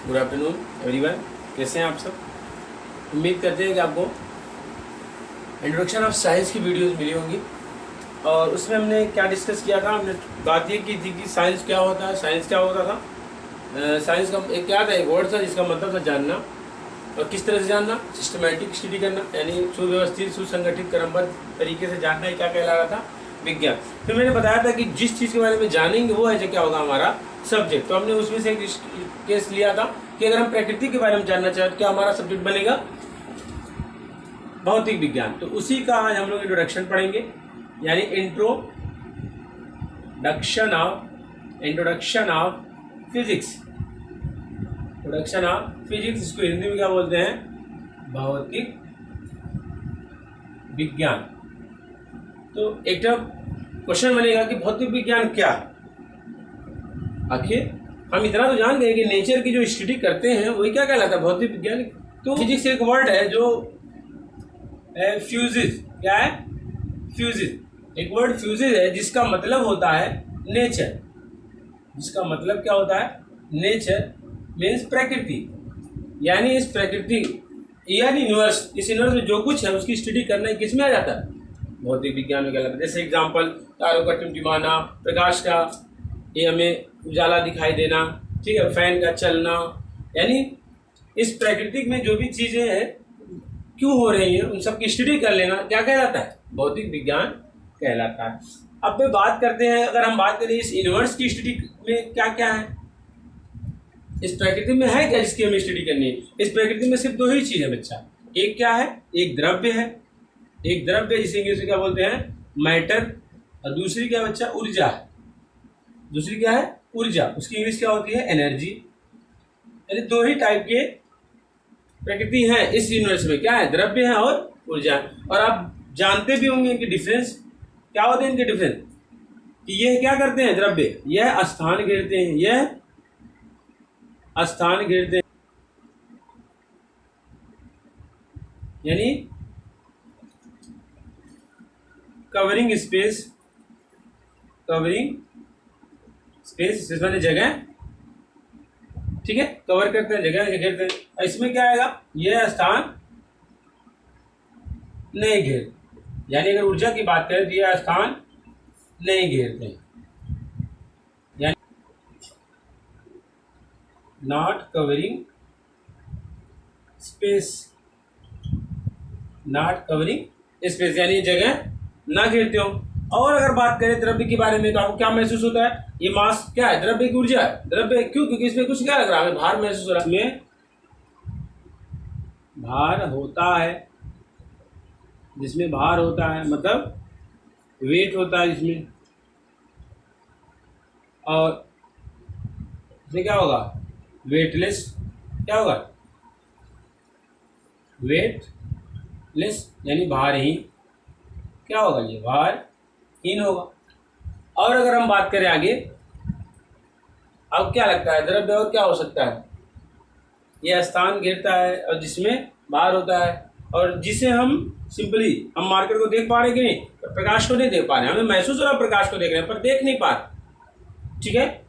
Good afternoon everyone. कैसे हैं आप सब? उम्मीद करते हैं कि आपको इंट्रोडक्शन ऑफ साइंस की वीडियोस मिली होंगी। और उसमें हमने क्या डिस्कस किया था, हमने बात ये की थी कि साइंस क्या होता है। साइंस क्या होता था, साइंस का एक क्या था, एक वर्ड था जिसका मतलब था जानना। और किस तरह से जानना? सिस्टमैटिक स्टडी करना, यानी सुव्यवस्थित सुसंगठित क्रमबद्ध तरीके से जानना ही क्या कहला रहा था? विज्ञान। फिर मैंने बताया था कि जिस चीज़ के बारे में जानेंगे वो है जो क्या होगा हमारा सब्जेक्ट। तो हमने उसमें से एक केस लिया था कि अगर हम प्रकृति के बारे में जानना चाहें तो क्या हमारा सब्जेक्ट बनेगा? भौतिक विज्ञान। तो उसी का आज हम लोग इंट्रोडक्शन पढ़ेंगे, यानी introduction of physics. Introduction of physics, इसको हिंदी में क्या बोलते हैं? भौतिक विज्ञान। तो एक क्वेश्चन बनेगा कि भौतिक विज्ञान क्या? आखिर हम इतना तो जान गए कि नेचर की जो स्टडी करते हैं वही क्या कहलाता है? भौतिक विज्ञान। तो फिजिक्स एक वर्ड है जो फ्यूजिज। क्या है? फ्यूजिज। एक वर्ड फ्यूजिज है जिसका मतलब होता है नेचर। जिसका मतलब क्या होता है? नेचर मीन्स प्रकृति, यानी इस प्रकृति यानी यूनिवर्स, इस यूनिवर्स में जो कुछ है उसकी स्टडी करना ही किस में आ जाता है? भौतिक विज्ञान में कहलाता है। जैसे एग्जांपल, तारों का टिमटिमाना, प्रकाश का ये हमें उजाला दिखाई देना, ठीक है, फैन का चलना, यानी इस प्रकृति में जो भी चीज़ें हैं क्यों हो रही हैं उन सब की स्टडी कर लेना क्या कहलाता है? भौतिक विज्ञान कहलाता है। अब मैं बात करते हैं, अगर हम बात करें इस यूनिवर्स की स्टडी में क्या क्या है, इस प्रकृति में है क्या जिसकी हमें स्टडी करनी है? इस प्रकृति में सिर्फ दो ही चीज़ है बच्चा। एक क्या है? एक द्रव्य है। एक द्रव्य जिसे इंग्लिश में क्या बोलते हैं? मैटर। और दूसरी क्या बच्चा? ऊर्जा है। दूसरी क्या है? ऊर्जा। उसकी इंग्लिश क्या होती है? एनर्जी। यानी दो ही टाइप के प्रकृति है इस यूनिवर्स में। क्या है? द्रव्य है और ऊर्जा। और आप जानते भी होंगे कि डिफरेंस क्या होते हैं इनके डिफरेंस, कि ये क्या करते हैं? द्रव्य यह स्थान घेरते हैं, यह स्थान घेरते हैं, यानी कवरिंग स्पेस। कवरिंग स्पेस माने जगह, ठीक है, कवर करते हैं, जगह घेरते हैं। और इसमें क्या आएगा? यह स्थान नहीं घेर, यानी अगर ऊर्जा की बात करें तो यह स्थान नहीं घेरते हैं, यानी not covering space. Not covering space यानी जगह ना घेरते हो। और अगर बात करें द्रव्य के बारे में तो आपको क्या महसूस होता है? ये मास क्या है? द्रव्य की ऊर्जा है। द्रव्य क्यों? क्योंकि इसमें कुछ क्या लग रहा है? हमें भार महसूस हो रहा है। इसमें भार होता है, जिसमें भार होता है मतलब वेट होता है जिसमें। और इसमें क्या होगा? वेटलेस। क्या होगा? वेटलेस यानी भारहीन। क्या होगा? ये भारहीन होगा। और अगर हम बात करें आगे, अब क्या लगता है द्रव्य और क्या हो सकता है? यह स्थान घेरता है और जिसमें भार होता है, और जिसे हम सिंपली हम मार्केट को देख पा रहे कि नहीं? प्रकाश को नहीं देख पा रहे, हमें महसूस हो रहा प्रकाश को देख रहे हैं पर देख नहीं पा रहे, ठीक है।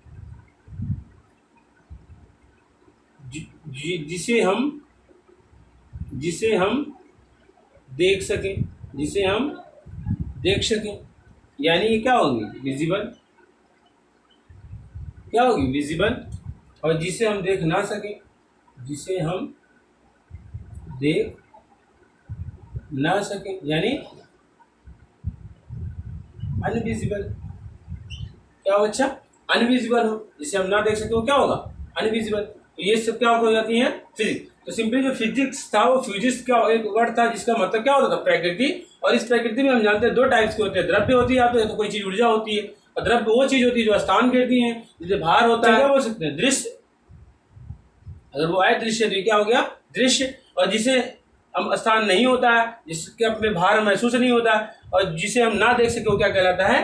जिसे हम देख सकें, जिसे हम देख सकें, यानी ये क्या होगी? विजिबल। क्या होगी? विजिबल। और जिसे हम देख ना सकें, जिसे हम देख ना सकें यानी अनविजिबल। क्या हो बच्चा? अनविजिबल हो, जिसे हम ना देख सके वो क्या होगा? अनविजिबल। तो ये सब क्या हो जाती है? फिजिक्स। तो सिंपली जो फिजिक्स था वो फिजिक्स का एक वर्ड था जिसका मतलब क्या होता था? प्रकृति। और इस प्रकृति में हम जानते हैं दो टाइप्स के होते हैं। द्रव्य होती है या तो कोई चीज ऊर्जा होती है, और द्रव्य वो चीज होती है जो स्थान घेरती है, जिसे भार होता है। क्या बोल सकते हैं? दृश्य। अगर वो आए दृश्य तो क्या हो गया? दृश्य। और जिसे हम स्थान नहीं होता है, जिसके अपने भार महसूस नहीं होता है, और जिसे हम ना देख सके वो क्या कहलाता है?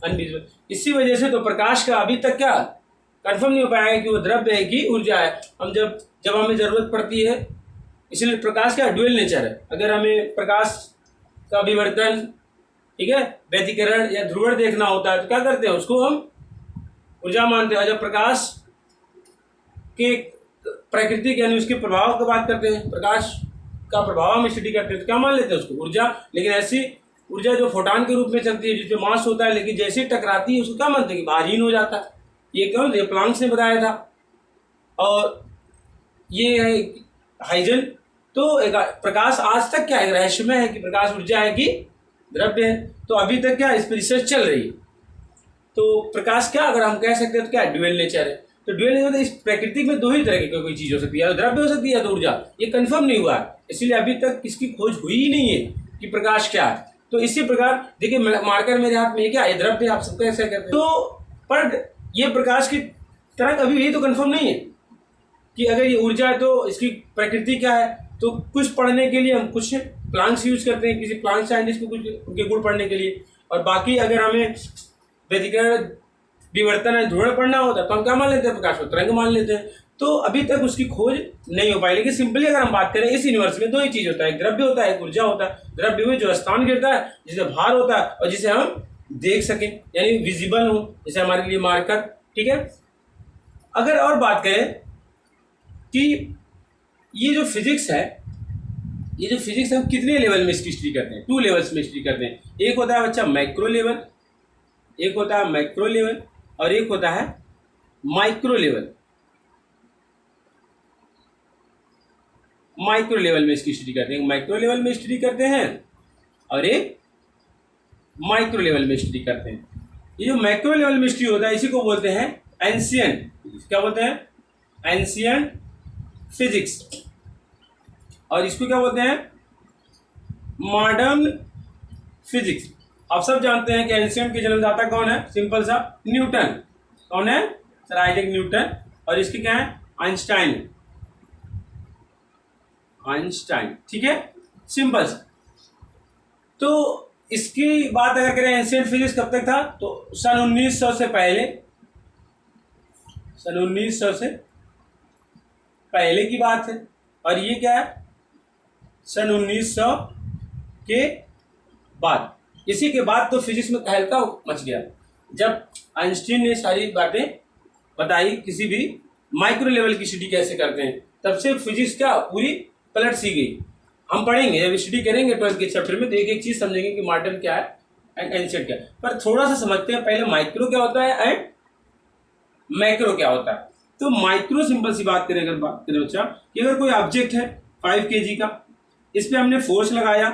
अनविजिबल। इसी वजह से तो प्रकाश का अभी तक क्या कंफर्म नहीं हो पाया है कि वो द्रव्य है कि ऊर्जा है। हम जब हमें जरूरत पड़ती है, इसलिए प्रकाश का ड्यूअल नेचर है। अगर हमें प्रकाश का विवर्तन, ठीक है, व्यतिकरण या ध्रुवण देखना होता है तो क्या करते हैं? उसको हम ऊर्जा मानते हैं। और जब प्रकाश के प्राकृतिक यानी उसके प्रभाव की बात करते हैं, प्रकाश का प्रभाव हम स्टडी करते हैं तो क्या मान लेते हैं उसको ऊर्जा। लेकिन ऐसी ऊर्जा जो फोटॉन के रूप में चलती है जिसमें मास होता है, लेकिन जैसे ही टकराती है उसको क्या मानते हैं कि भारीन हो जाता है। ये क्यों, ये प्लांक्स ने बताया था। और ये है हाइजन। तो एक प्रकाश आज तक क्या है, रहस्यमय है कि प्रकाश ऊर्जा है कि द्रव्य है। तो अभी तक क्या इस पर रिसर्च चल रही है। तो प्रकाश क्या, अगर हम कह सकते हैं तो क्या ड्यूअल नेचर है। तो ड्यूअल नेचर मतलब इस प्रकृति में दो ही तरह की कोई चीज हो सकती है, द्रव्य हो सकती है तो ऊर्जा। ये कंफर्म नहीं हुआ है, इसलिए अभी तक इसकी खोज हुई ही नहीं है कि प्रकाश क्या है। तो इसी प्रकार देखिए मार्कर मेरे हाथ में क्या है, द्रव्य, आप सबको ऐसा कहते हैं। तो पर ये प्रकाश की तरंग अभी ये तो कंफर्म नहीं है कि अगर ये ऊर्जा है तो इसकी प्रकृति क्या है। तो कुछ पढ़ने के लिए हम कुछ प्लांट्स यूज करते हैं, किसी प्लांट साइंटिस्ट को कुछ उनके गुण पढ़ने के लिए। और बाकी अगर हमें व्यतिकरण, विवर्तन, ध्रुवण पढ़ना होता है तो हम क्या मान लेते हैं, प्रकाश को तरंग मान लेते हैं। तो अभी तक उसकी खोज नहीं हो पाई। लेकिन सिंपली अगर हम बात करें, इस यूनिवर्स में दो ही चीज होता है, एक द्रव्य होता है, एक ऊर्जा होता है। द्रव्य में जो स्थान गिरता है, जिसे भार होता है और जिसे हम देख सकें यानी विजिबल हो, जैसे हमारे लिए मार्कर। ठीक है। अगर और बात करें कि ये जो फिजिक्स है, ये जो फिजिक्स हम कितने लेवल में इसकी स्टडी करते हैं, 2 लेवल्स में स्टडी करते हैं। एक होता है बच्चा मैक्रो लेवल, एक होता है माइक्रो लेवल और एक होता है माइक्रो लेवल। माइक्रो लेवल में इसकी स्टडी करते हैं, माइक्रो लेवल में स्टडी करते हैं और एक माइक्रो लेवल में स्टडी करते हैं। ये जो माइक्रो लेवल में स्टडी होता है इसी को बोलते हैं एंशिएंट, क्या बोलते हैं, एंशिएंट फिजिक्स। और इसको क्या बोलते हैं, मॉडर्न फिजिक्स। आप सब जानते हैं कि एंशिएंट के जन्मदाता कौन है, सिंपल सा न्यूटन। कौन है, सर आइजैक न्यूटन। और इसके क्या है, आइंस्टाइन। आइंस्टाइन, ठीक है, सिंपल सा। तो इसकी बात अगर करें एंशिएंट फिजिक्स कब तक था, तो सन 1900 से पहले, सन 1900 से पहले की बात है। और ये क्या है, सन 1900 के बाद। इसी के बाद तो फिजिक्स में तहलका मच गया जब आइंस्टीन ने सारी बातें बताई, किसी भी माइक्रो लेवल की स्टडी कैसे करते हैं। तब से फिजिक्स क्या पूरी पलट सी गई। हम पढ़ेंगे, जब स्टडी करेंगे 12th के चैप्टर में तो एक एक चीज समझेंगे कि मॉडर्न क्या है एंड एंशिएंट क्या है। पर थोड़ा सा समझते हैं पहले माइक्रो क्या होता है एंड मैक्रो क्या होता है। तो माइक्रो सिंपल सी बात करें, अगर बात करें बच्चा कि अगर कोई ऑब्जेक्ट है 5 kg का, इस पर हमने फोर्स लगाया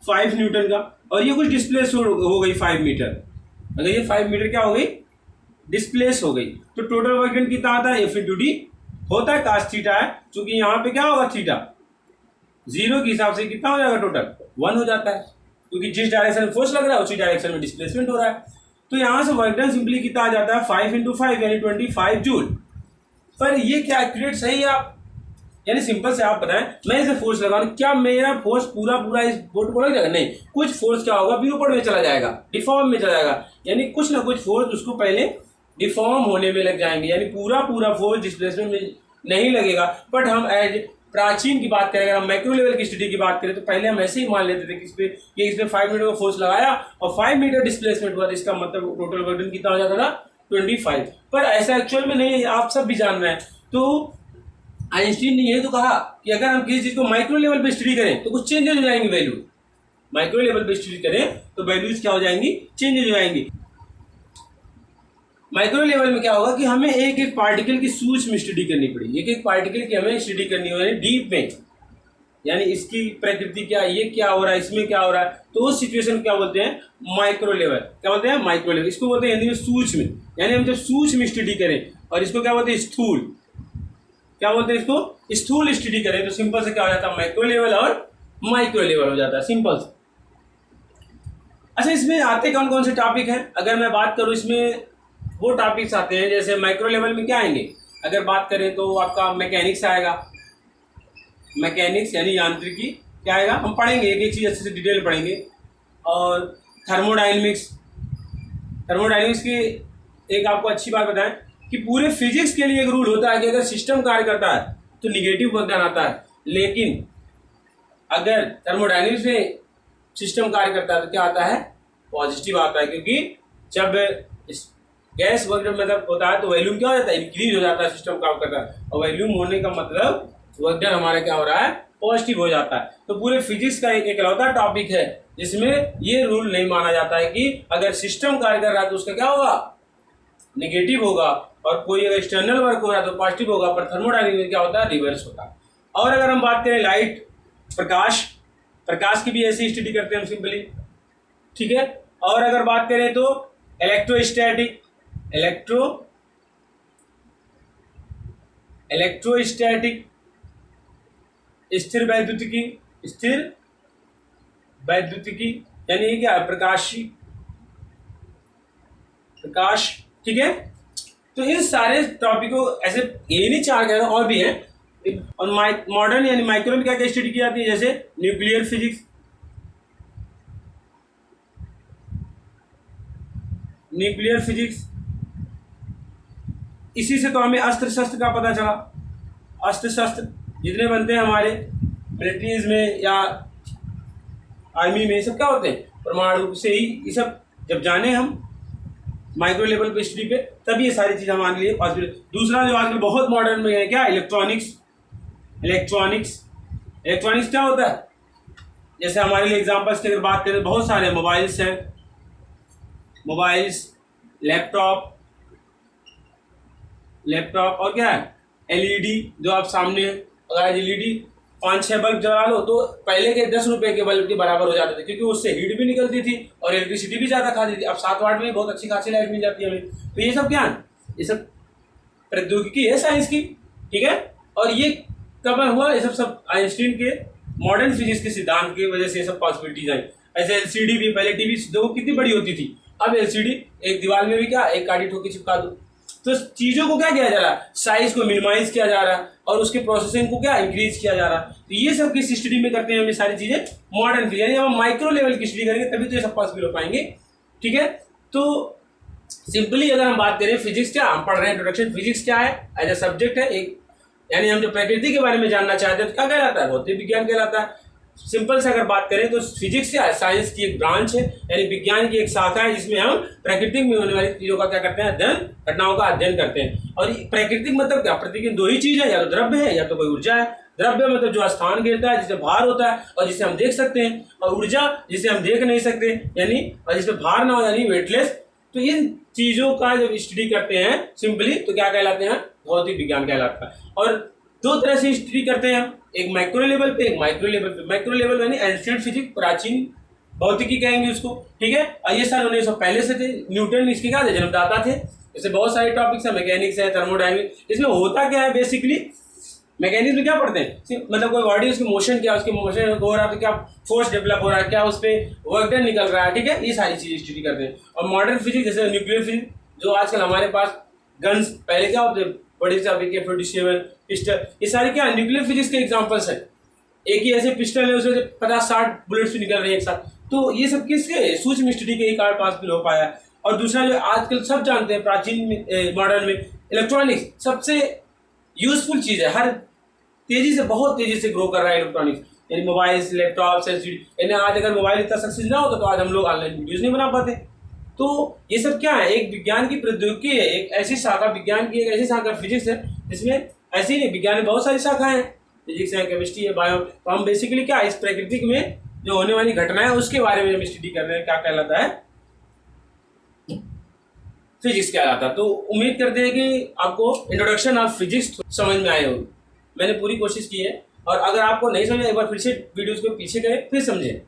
5 न्यूटन का और ये कुछ डिस्प्लेस हो गई 5 मीटर। अगर ये 5 मीटर क्या हो गई, डिस्प्लेस हो गई, तो टोटल वर्क डन कितना आता है, F/d होता है cos थीटा है। क्योंकि यहाँ पे क्या होगा, थीटा 0 के हिसाब से कितना हो जाएगा, टोटल 1 हो जाता है। क्योंकि जिस डायरेक्शन में फोर्स लग रहा है उसी डायरेक्शन में डिस्प्लेसमेंट हो रहा है। तो यहाँ से वर्क डन सिंपली कितना आ जाता है, 5 × 5 यानी 25 जूल। पर ये क्या एक्यूरेट सही है आप, यानी सिंपल से आप बताएं, मैं इसे फोर्स लगा रहा हूं, क्या मेरा फोर्स पूरा इस बोर्ड को लग जाएगा, नहीं, कुछ फोर्स क्या होगा, विरूपण में चला जाएगा, डिफॉर्म में चला जाएगा। यानी कुछ ना कुछ फोर्स उसको पहले डिफॉर्म होने में लग जाएंगे, यानी पूरा फोर्स डिस्प्लेसमेंट में नहीं लगेगा। बट हम एज प्राचीन की बात करें, अगर हम माइक्रो लेवल की स्टडी की बात करें तो पहले हम ऐसे ही मान लेते थे कि इस पे 5 मीटर का फोर्स लगाया और 5 मीटर डिस्प्लेसमेंट हुआ, तो इसका मतलब टोटल वर्क डन कितना हो जाता था, 25। पर ऐसा एक्चुअल में नहीं है, आप सब भी जान रहे हैं। तो आइंस्टीन ने ये तो कहा कि अगर हम किसी चीज को माइक्रो लेवल पे स्टडी करें तो कुछ चेंजेस हो जाएंगी, वैल्यू माइक्रो लेवल पे स्टडी करें तो वैल्यूज क्या हो जाएंगी, चेंजेस हो जाएंगी। माइक्रो लेवल में क्या होगा कि हमें एक एक पार्टिकल की सूक्ष्म स्टडी करनी पड़ेगी, एक एक पार्टिकल की हमें स्टडी करनी होगी डीप में, यानी इसकी प्रकृति क्या, ये क्या हो रहा है, इसमें क्या हो रहा है। तो उस सिचुएशन को क्या बोलते हैं, माइक्रो लेवल। क्या बोलते हैं, माइक्रो लेवल। इसको बोलते हैं हिंदी में सूक्ष्म, यानी हम जब सूक्ष्म स्टडी करें। और इसको क्या बोलते हैं, स्थूल। क्या बोलते हैं इसको, स्थूल स्टडी करें तो सिंपल से क्या हो जाता है, माइक्रो लेवल और माइक्रो लेवल हो जाता है, सिंपल से। अच्छा, इसमें आते कौन कौन से टॉपिक हैं, अगर मैं बात करूं इसमें वो टॉपिक्स आते हैं, जैसे माइक्रो लेवल में क्या आएंगे, अगर बात करें तो आपका मैकेनिक्स आएगा, मैकेनिक्स यानी यांत्रिकी क्या आएगा, हम पढ़ेंगे एक एक चीज़ अच्छे से डिटेल पढ़ेंगे। और थर्मोडायनेमिक्स, थर्मोडायनेमिक्स की एक आपको अच्छी बात बताएं कि पूरे फिजिक्स के लिए एक रूल होता है कि अगर सिस्टम कार्य करता है तो निगेटिव वर्क डन आता है, लेकिन अगर थर्मोडायनेमिक्स में सिस्टम कार्य करता है तो क्या आता है, पॉजिटिव आता है। क्योंकि जब गैस वर्क डन मतलब होता है तो वॉल्यूम क्या हो जाता है, इंक्रीज हो जाता है, सिस्टम काम करता है। और वॉल्यूम होने का मतलब वर्क डन हमारा क्या हो रहा है, पॉजिटिव हो जाता है। तो पूरे फिजिक्स का एक इकलौता टॉपिक है जिसमें ये रूल नहीं माना जाता है कि अगर सिस्टम कार्य कर रहा है तो उसका क्या होगा, नेगेटिव होगा, और कोई अगर एक्सटर्नल वर्क हो रहा है तो पॉजिटिव होगा। पर थर्मोडायनेमिक्स में क्या होता है, रिवर्स होता है। और अगर हम बात करें लाइट, प्रकाश की भी ऐसी स्टडी करते हैं हम सिंपली, ठीक है। और अगर बात करें तो इलेक्ट्रोस्टैटिक, स्थिर वैद्युतिकी यानी क्या, प्रकाश, ठीक है। तो इन सारे टॉपिकों ऐसे ये नहीं चार कह, और भी है। और मॉडर्न यानी माइक्रो में क्या क्या स्टडी की जाती है, जैसे न्यूक्लियर फिजिक्स, इसी से तो हमें अस्त्र शस्त्र का पता चला। अस्त्र शस्त्र जितने बनते हैं हमारे मिलिट्रीज में या आर्मी में, सब क्या होते हैं, परमाणु से ही। ये सब जब जाने हम माइक्रो लेवल पे स्टडी पे, तब ये सारी चीज़ हमारे लिए पॉसिबल। दूसरा जो आजकल बहुत मॉडर्न में है क्या, इलेक्ट्रॉनिक्स क्या होता है, जैसे हमारे लिए एग्जांपल्स की अगर बात करें, बहुत सारे मोबाइल्स हैं, लैपटॉप और क्या है, एलईडी, जो आप सामने अगर एलईडी 5-6 बल्ब जला लो तो पहले के 10 रुपए के बल्ब के बराबर हो जाते थे, क्योंकि उससे हीट भी निकलती थी और इलेक्ट्रिसिटी भी ज़्यादा खाती थी। अब 7 वाट में बहुत अच्छी खासी लाइट मिल जाती है हमें। तो ये सब क्या है, ये सब प्रौद्योगिकी है साइंस की, ठीक है। और ये कब हुआ, ये सब आइंस्टीन के मॉडर्न फिजिक्स के सिद्धांत की वजह से ये सब पॉसिबिलिटीज आई। ऐसे एलसीडी भी, पहले टीवी दो कितनी बड़ी होती थी, अब एलसीडी एक दीवार में भी क्या, एक काटी ठोकी चिपका दो। तो चीजों को क्या किया जा रहा है, साइज को मिनिमाइज किया जा रहा है और उसके प्रोसेसिंग को क्या इंक्रीज किया जा रहा है। तो ये सब किस स्टडी में करते हैं हम ये सारी चीजें, मॉडर्न फिजिक्स, यानी हम माइक्रो लेवल की स्टडी करेंगे तभी तो ये सब पॉसिबल हो पाएंगे, ठीक है। तो सिंपली अगर हम बात करें फिजिक्स क्या, हम पढ़ रहे हैं इंट्रोडक्शन, फिजिक्स क्या है एज ए सब्जेक्ट है एक, यानी हम जो प्रकृति के बारे में जानना चाहते हैं तो क्या कहलाता है, भौतिक विज्ञान कहलाता है। सिंपल से अगर बात करें तो फिजिक्स क्या है, साइंस की एक ब्रांच है, यानी विज्ञान की एक शाखा है जिसमें हम प्रकृति में होने वाली चीजों का क्या करते हैं, अध्ययन, घटनाओं का अध्ययन करते हैं। और प्राकृतिक मतलब क्या, प्रकृति दो ही चीज है, या तो द्रव्य है या तो कोई ऊर्जा है। द्रव्य मतलब जो स्थान घेरता है, जिसे भार होता है और जिसे हम देख सकते हैं, और ऊर्जा जिसे हम देख नहीं सकते, यानी और जिसमें भार ना हो, यानी वेटलेस। तो इन चीजों का जब स्टडी करते हैं सिंपली तो क्या कहलाते हैं, भौतिक विज्ञान कहलाता है। और दो तरह से स्टडी करते हैं, एक माइक्रो लेवल पे, एक माइक्रो लेवल पे। माइक्रो लेवल यानी एंशिएंट फिजिक्स, प्राचीन भौतिकी कहेंगे उसको, ठीक है। और ये सारे उन्हें सब पहले से थे, न्यूटन इसके क्या थे, जन्मदाता थे। जैसे बहुत सारे टॉपिक्स है, मैकेनिक्स है, थर्मोडायनेमिक्स। इसमें होता क्या है बेसिकली, मैकेनिक्स में क्या पढ़ते हैं, मतलब कोई बॉडी उसकी मोशन क्या, उसके मोशन हो रहा है तो क्या फोर्स डेवलप हो रहा है, क्या उस पर वर्क डन निकल रहा है, ठीक है। ये सारी चीजें स्टडी करते हैं। और मॉडर्न फिजिक्स जैसे न्यूक्लियर फिजिक्स, जो आजकल हमारे पास गन्स, पहले क्या होते बड़े से AK-47 पिस्टल, ये सारी क्या न्यूक्लियर फिजिक्स के एग्जांपल्स हैं। एक ही ऐसे पिस्टल है, उसमें 50-60 बुलेट्स भी निकल रहे हैं एक साथ। तो ये सब किसके सूक्ष्म स्टडी के कारण पॉसिबल हो पाया। और दूसरा जो आजकल सब जानते हैं, प्राचीन मॉडर्न में इलेक्ट्रॉनिक्स सबसे यूजफुल चीज है, हर तेजी से, बहुत तेजी से ग्रो कर रहा है इलेक्ट्रॉनिक्स, यानी मोबाइल्स, लैपटॉप, एलसीडी। यानी आज अगर मोबाइल इतना सक्सेस ना होता तो आज हम लोग ऑनलाइन वीडियोज नहीं बना पाते। तो ये सब क्या है, एक विज्ञान की प्रौद्योगिकी है, एक ऐसी शाखा, विज्ञान की एक ऐसी शाखा फिजिक्स है जिसमें ऐसी नहीं, विज्ञान में बहुत सारी शाखाएं हैं, फिजिक्स है, केमिस्ट्री है, बायो। तो हम बेसिकली क्या, इस प्रकृति में जो होने वाली घटनाएं उसके बारे में हम स्टडी कर रहे हैं, क्या कहलाता है, फिजिक्स कहलाता है। तो उम्मीद करते हैं कि आपको इंट्रोडक्शन ऑफ फिजिक्स समझ में आए होगी। मैंने पूरी कोशिश की है, और अगर आपको नहीं समझ, एक बार फिर से वीडियोस को पीछे करें, फिर समझें,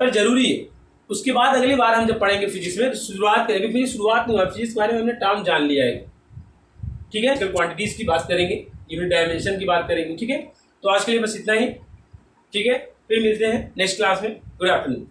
पर जरूरी है। उसके बाद अगली बार हम जब पढ़ेंगे फिजिक्स में तो शुरुआत करेंगे, फिर शुरुआत नहीं हुआ, फिजिक्स के बारे में हमने टर्म जान लिया है, ठीक है। फिर क्वांटिटीज की बात करेंगे, यूनिट डायमेंशन की बात करेंगे, ठीक है। तो आज के लिए बस इतना ही, ठीक है। फिर मिलते हैं नेक्स्ट क्लास में। Good afternoon.